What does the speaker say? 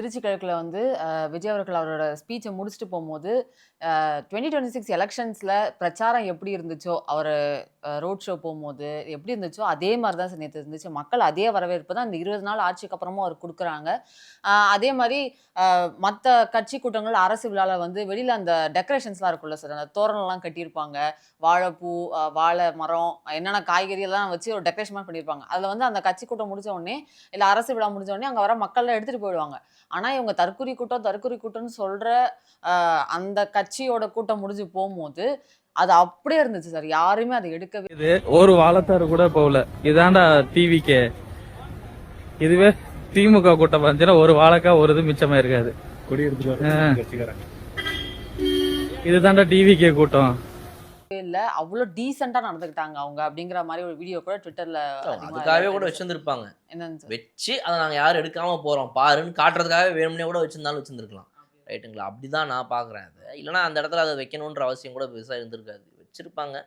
திருச்சி கிழக்குல வந்து விஜய் அவர்கள் அவரோட ஸ்பீச்சை முடிச்சுட்டு போகும்போது 2026 எலெக்ஷன்ஸ்ல பிரச்சாரம் எப்படி இருந்துச்சோ அவர் ரோட் ஷோ போகும்போது எப்படி இருந்துச்சோ அதே மாதிரி தான் நேற்று இருந்துச்சு. மக்கள் அதே வரவேற்பு தான் இந்த 20 நாள் ஆட்சிக்கு அப்புறமும் அவர் கொடுக்குறாங்க. அதே மாதிரி மற்ற கட்சி கூட்டங்கள் அரசு விழாவில் வந்து வெளியில் அந்த டெக்கரேஷன்ஸ்லாம் இருக்குல்ல சார், அந்த தோரணம்லாம் கட்டியிருப்பாங்க. வாழைப்பூ, வாழை மரம், என்னென்ன காய்கறி எல்லாம் வச்சு ஒரு டெக்கரேஷன் பண்ணியிருப்பாங்க. அதில் வந்து அந்த கட்சி கூட்டம் முடிஞ்ச உடனே இல்லை அரசு விழா முடிஞ்ச உடனே அங்கே வர மக்கள்லாம் எடுத்துகிட்டு போயிடுவாங்க. ஆனா இவங்க தற்குறி கூட்டம், தற்குறி கூட்டம்னு சொல்ற அந்த கட்சியோட கூட்டம் முடிஞ்சு போம்போது, அது அப்படியே இருந்துச்சு சார். யாருமே அத எடுக்கவே இது ஒரு வாழைத்தாரு கூட போகல. இதாண்டா டிவிக்கே. இதுவே திமுக கூட்டம் வந்துச்சுன்னா ஒரு வாழைக்கா ஒரு இது மிச்சமா இருக்காது. கொடி எடுத்துட்டு இதுதாண்டா டிவிக்கே கூட்டம். இல்ல. அவ்ளோ டீசென்ட்டா நடந்துக்கிட்டாங்க அவங்க அப்படிங்கிற மாரி ஒரு வீடியோ கூட ட்விட்டர்ல அதுக்காகவே கூட வச்சிருந்திருப்பாங்க. என்னன்னு சார்? வச்சு அதை நாங்க யாரும் எடுக்காம போறோம் பாருன்னு காட்டுறதுக்காகவே வேணும்னே கூட வச்சிருந்தாலும் வச்சிருந்துருக்கலாம். ரைட்டுங்களா? அப்படிதான் நான் பாக்குறேன். அது இல்லைன்னா அந்த இடத்துல அதை வைக்கணுன்ற அவசியம் கூட பெருசா இருந்திருக்காது. வச்சிருப்பாங்க.